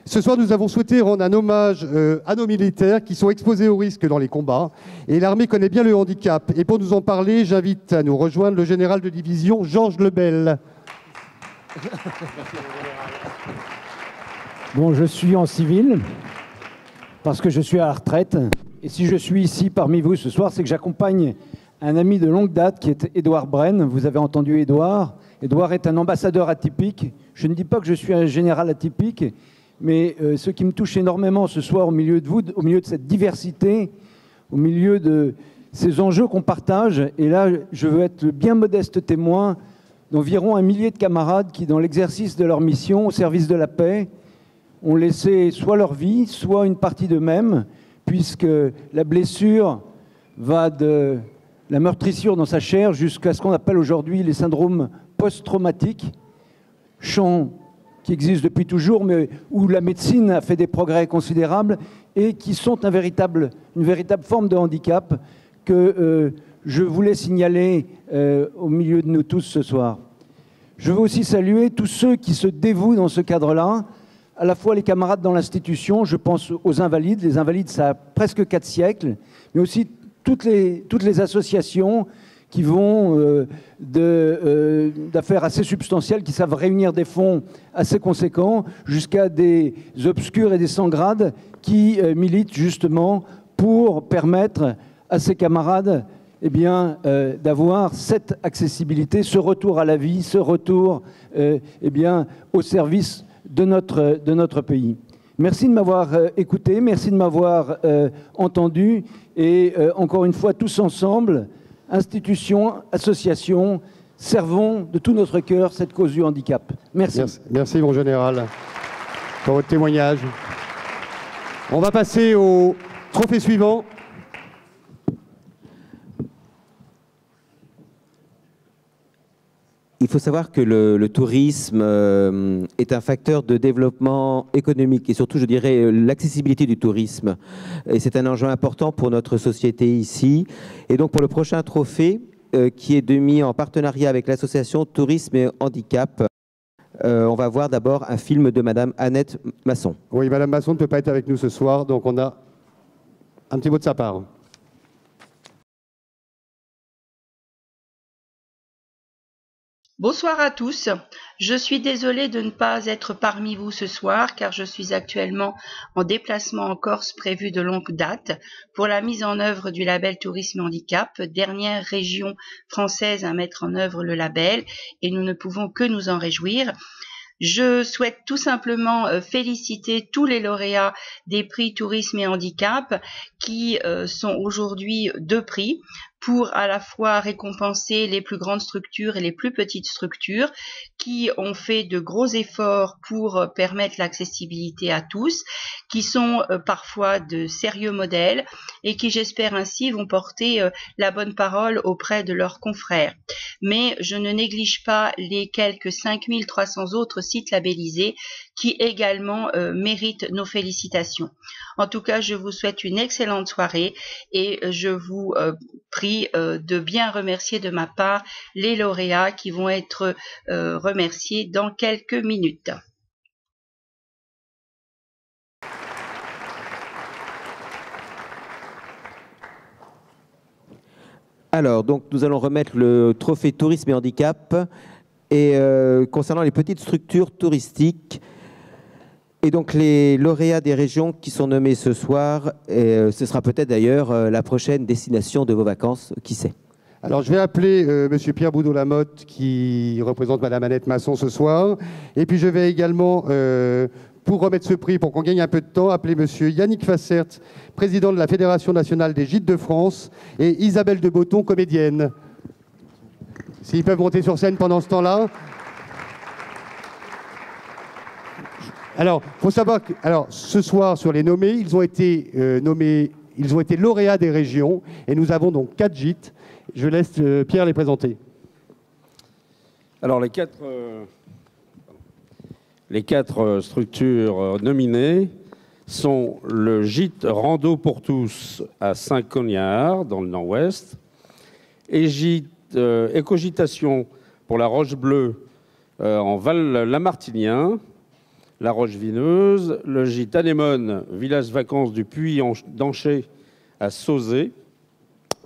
Ce soir, nous avons souhaité rendre un hommage à nos militaires qui sont exposés au risque dans les combats. Et l'armée connaît bien le handicap. Et pour nous en parler, j'invite à nous rejoindre le général de division Georges Lebel. Bon, je suis en civil parce que je suis à la retraite. Et si je suis ici parmi vous ce soir, c'est que j'accompagne un ami de longue date qui est Édouard Brenne. Vous avez entendu Édouard. Édouard est un ambassadeur atypique. Je ne dis pas que je suis un général atypique, mais ce qui me touche énormément ce soir au milieu de vous, au milieu de cette diversité, au milieu de ces enjeux qu'on partage, et là, je veux être bien modeste témoin d'environ 1 millier de camarades qui, dans l'exercice de leur mission au service de la paix, ont laissé soit leur vie, soit une partie d'eux-mêmes, puisque la blessure va de la meurtrissure dans sa chair jusqu'à ce qu'on appelle aujourd'hui les syndromes post-traumatiques, champ qui existe depuis toujours, mais où la médecine a fait des progrès considérables et qui sont une véritable forme de handicap que je voulais signaler au milieu de nous tous ce soir. Je veux aussi saluer tous ceux qui se dévouent dans ce cadre-là, à la fois les camarades dans l'institution, je pense aux Invalides. Les Invalides, ça a presque 4 siècles, mais aussi toutes les associations qui vont d'affaires assez substantielles, qui savent réunir des fonds assez conséquents, jusqu'à des obscurs et des sans-grades qui militent justement pour permettre à ces camarades d'avoir cette accessibilité, ce retour à la vie, ce retour au service de notre pays. Merci de m'avoir écouté, merci de m'avoir entendu, et encore une fois, tous ensemble, institutions, associations, servons de tout notre cœur cette cause du handicap. Merci. Merci, mon général, pour votre témoignage. On va passer au trophée suivant. Il faut savoir que le tourisme est un facteur de développement économique et surtout, je dirais, l'accessibilité du tourisme. Et c'est un enjeu important pour notre société ici. Et donc, pour le prochain trophée, qui est mis en partenariat avec l'association Tourisme et Handicap, on va voir d'abord un film de Madame Annette Masson. Oui, Madame Masson ne peut pas être avec nous ce soir, donc on a un petit mot de sa part. Bonsoir à tous. Je suis désolée de ne pas être parmi vous ce soir car je suis actuellement en déplacement en Corse prévu de longue date pour la mise en œuvre du label Tourisme Handicap, dernière région française à mettre en œuvre le label, et nous ne pouvons que nous en réjouir. Je souhaite tout simplement féliciter tous les lauréats des prix Tourisme et Handicap qui sont aujourd'hui 2 prix pour à la fois récompenser les plus grandes structures et les plus petites structures qui ont fait de gros efforts pour permettre l'accessibilité à tous, qui sont parfois de sérieux modèles et qui, j'espère ainsi, vont porter la bonne parole auprès de leurs confrères. Mais je ne néglige pas les quelques 5300 autres sites labellisés qui également méritent nos félicitations. En tout cas, je vous souhaite une excellente soirée et je vous prie de bien remercier de ma part les lauréats qui vont être remerciés dans quelques minutes. Alors, donc, nous allons remettre le trophée Tourisme et Handicap et concernant les petites structures touristiques. Et donc, les lauréats des régions qui sont nommés ce soir, ce sera peut-être d'ailleurs la prochaine destination de vos vacances, qui sait. Alors, je vais appeler Monsieur Pierre Boudot-Lamotte, qui représente Madame Annette Masson ce soir. Et puis, je vais également, pour remettre ce prix, pour qu'on gagne un peu de temps, appeler Monsieur Yannick Fassert, président de la Fédération nationale des gîtes de France, et Isabelle de Botton, comédienne. S'ils peuvent monter sur scène pendant ce temps-là. Alors, il faut savoir que ce soir, sur les nommés, ils ont été lauréats des régions, et nous avons donc 4 gîtes. Je laisse Pierre les présenter. Alors, les quatre structures nominées sont le gîte Rando pour tous à Saint-Cognard, dans le nord-ouest, et gîte Écogitation pour la Roche Bleue en Val-Lamartinien, La Roche-Vineuse, le gîte Anémone, village vacances du Puy d'Anché à Sauzé,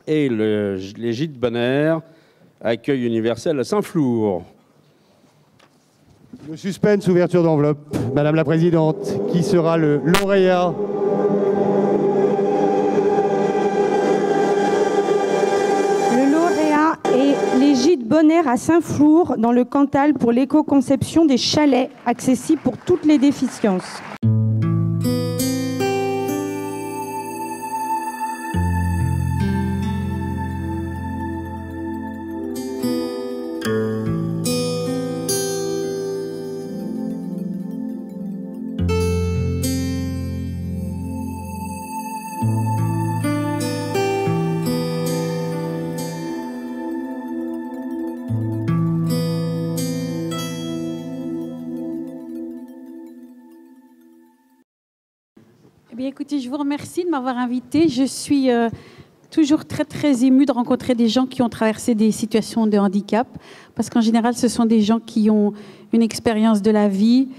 et les gîtes Bonner, accueil universel à Saint-Flour. Le suspense, ouverture d'enveloppe. Madame la Présidente, qui sera le lauréat? Le lauréat est les gîtes Bonner à Saint-Flour, dans le Cantal, pour l'éco-conception des chalets accessibles pour toutes les déficiences. Eh bien, écoutez, je vous remercie de m'avoir invitée. Je suis toujours très émue de rencontrer des gens qui ont traversé des situations de handicap, parce qu'en général, ce sont des gens qui ont une expérience de la vie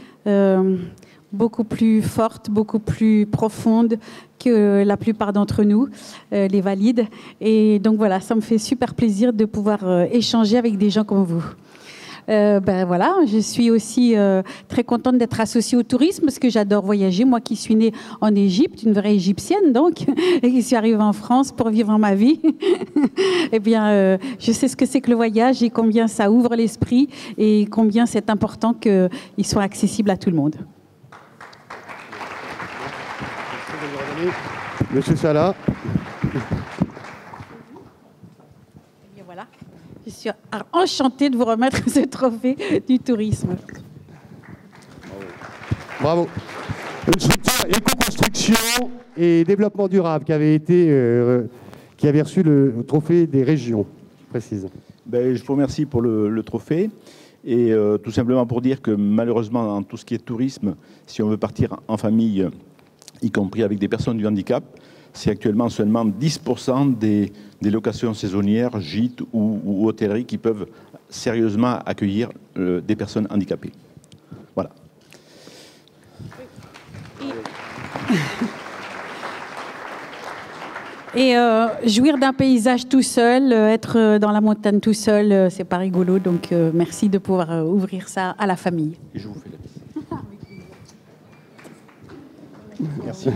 beaucoup plus forte, beaucoup plus profonde que la plupart d'entre nous, les valides. Et donc voilà, ça me fait super plaisir de pouvoir échanger avec des gens comme vous. Voilà, je suis aussi très contente d'être associée au tourisme parce que j'adore voyager. Moi qui suis née en Égypte, une vraie égyptienne donc, et qui suis arrivée en France pour vivre ma vie, eh bien, je sais ce que c'est que le voyage et combien ça ouvre l'esprit et combien c'est important qu'il soit accessible à tout le monde. Monsieur Salah. Je suis enchantée de vous remettre ce trophée du tourisme. Bravo. Une structure éco-construction et développement durable qui avait reçu le trophée des régions, je précise. Je vous remercie pour le trophée et tout simplement pour dire que malheureusement, dans tout ce qui est tourisme, si on veut partir en famille, y compris avec des personnes du handicap, c'est actuellement seulement 10% des locations saisonnières, gîtes ou hôtelleries qui peuvent sérieusement accueillir des personnes handicapées. Voilà. Et jouir d'un paysage tout seul, être dans la montagne tout seul, c'est pas rigolo. Donc merci de pouvoir ouvrir ça à la famille. Et je vous fais la bise. Merci.